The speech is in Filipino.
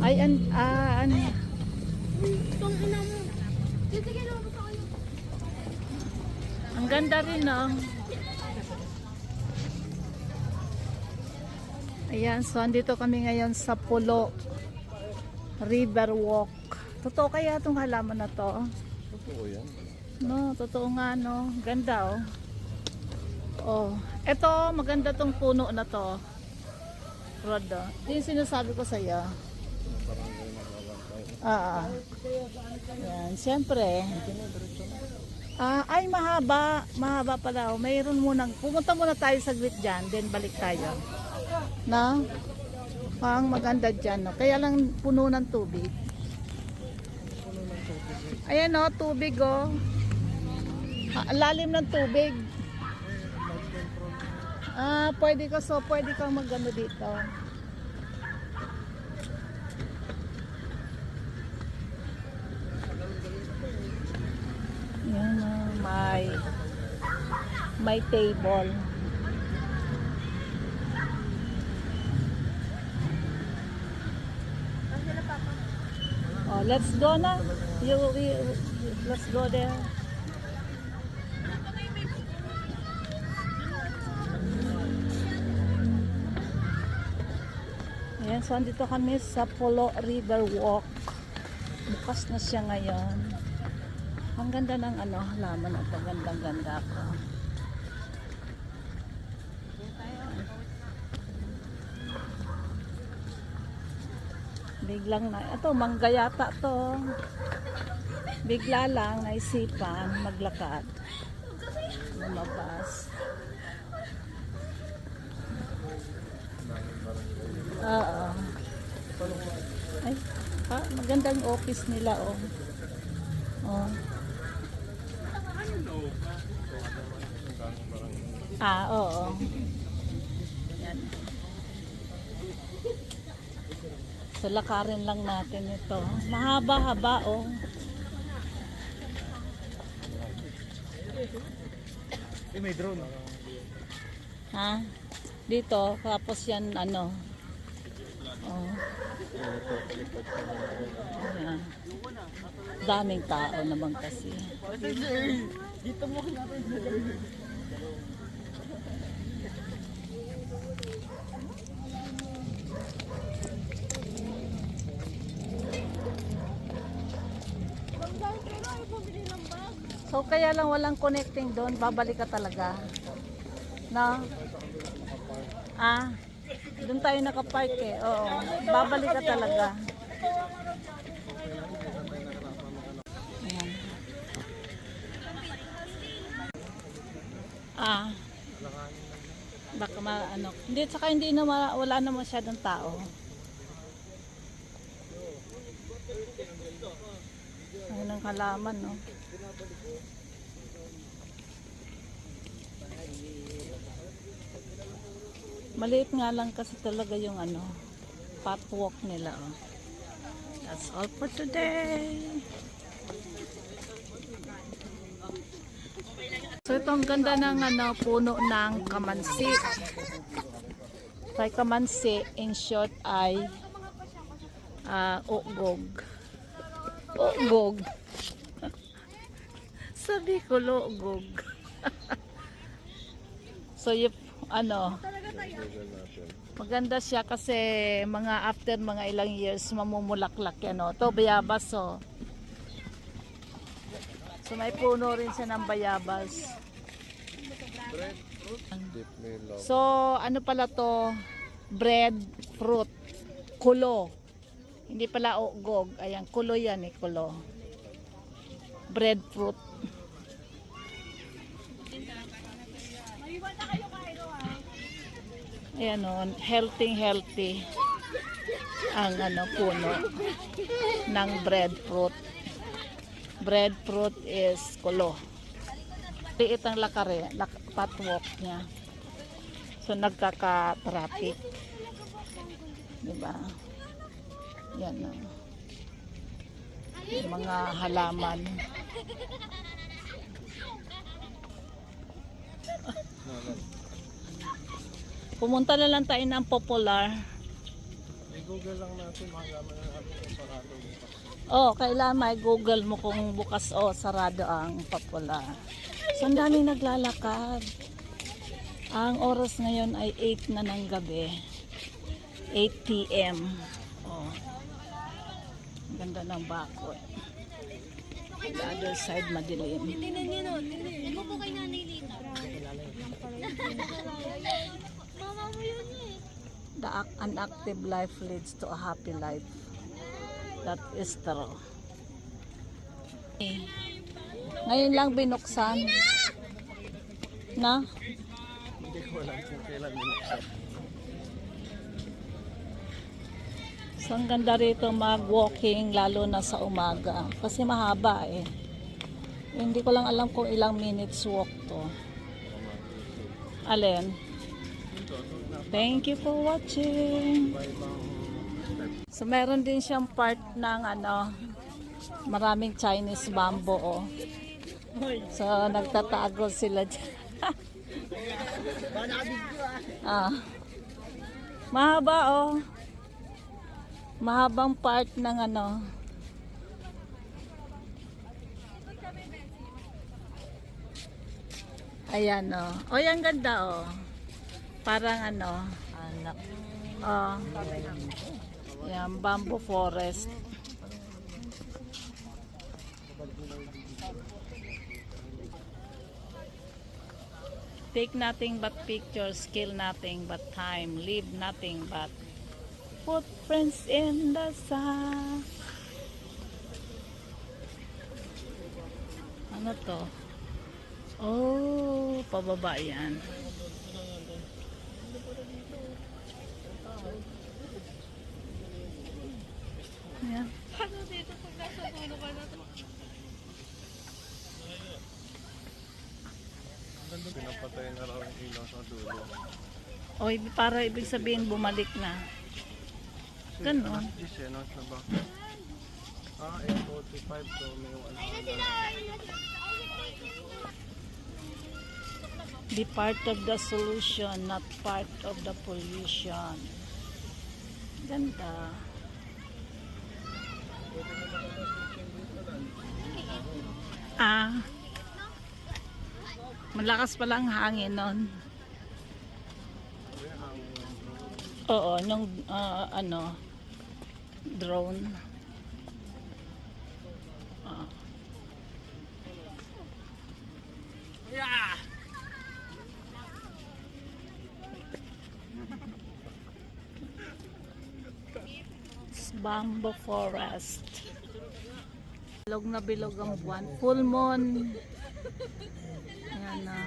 Ay, Itong ina mo. Sige, lumabas ako yun. ang ganda rin, no? Ayan, so andito kami ngayon sa Pulo River Walk. Totoo kaya itong halaman na to? Totoo yan. No, totoo nga, no? Ganda, oh. Oh, eto, maganda tong puno na to. Rodo. Ito yung sinasabi ko sa iyo. Yan, siyempre. Ay, mahaba. Mahaba pala. Oh. Mayroon munang, pumunta muna tayo saglit dyan, then balik tayo. Na? Ang maganda dyan, no? Kaya lang puno ng tubig. Ayan, no, tubig, oh. Lalim ng tubig. Pwede kang magano dito. Yan, may table. Oh, let's go na. Let's go there. Ayan, so andito kami sa Pulo River Walk. Bukas na siya ngayon. Ang ganda ng halaman at ang gandang-ganda ko. Biglang na, ito mangga yata to. Bigla lang naisipan maglakad. Lumabas. Oo. Ay, magandang office nila, oh. Oh. Oo. Yan. So, lakarin lang natin ito. Mahaba-haba, oh. May drone. Ha? Dito, tapos yan, oh. Ayan. Daming tao naman kasi. Dito mo natin. So kaya lang walang connecting doon, babalik ka talaga. No? Doon tayo nakapark eh. Oo. Babalik ka talaga. Ayan. Baka Hindi, saka hindi na wala na masyadong tao. Ayun ang halaman, no? Maliit nga lang kasi talaga yung pathwalk nila, oh. That's all for today. So ito ang ganda ng puno ng kamansi. Kay kamansi in short ay ogog. Ogog. Sabi ko ogog. So yung maganda siya kasi after mga ilang years mamumulaklak yan, oh. Ito bayabas, oh. So may puno rin siya ng bayabas. So pala to? Breadfruit. Kulo. Hindi pala ogog. Ayan, kulo yan, kulo. Breadfruit. Ayan, oh, healthy ang puno ng breadfruit. Breadfruit is kulo. Liit ang pathwalk niya. So nagkaka-traffic. Diba? Yan, oh. Yung mga halaman. Pumunta na lang tayo ng Popular. I-google lang natin, makalaman na natin kung sarado. Oh, kailangan may Google mo kung bukas o sarado ang Papula. So, ang daming naglalakad. Ang oras ngayon ay 8 na ng gabi. 8 p.m. Oh. Ang ganda ng bakod. The other side madilim. Tingnan niyo no, tingnan. Ikaw po kay Nanay Lina. Mama mo yun eh. An active life leads to a happy life. That is true. Ngayon lang binuksan. Na? Hindi ko alam kung kailan binuksan. So, ang ganda rito mag-walking lalo na sa umaga. Kasi mahaba eh. Hindi ko lang alam kung ilang minutes walk to. Alin? Thank you for watching. So, meron din siyang part ng maraming Chinese bamboo. Oh. So, nagtatago sila dyan. Mahaba oh. Mahabang part ng Ayan oh. Oh, yan ganda oh. Parang anak. Oh. Yan, bamboo forest. Take nothing but pictures, kill nothing but time, leave nothing but footprints in the sand. Ano to? Oh, pababa yan. Yan. Ano dito pag nasa dulo ka na? Pinapatay na raw yung ilaw sa dulo. O, para ibig sabihin bumalik na. Ganon. This na ba? 8:45 so may 1 hour. Be part of the solution, not part of the pollution. Ganda. Malakas pala ang hangin nun. Oo, nung drone. It's bamboo forest. Bilog na bilog ang buwan. Full moon. Ayan na.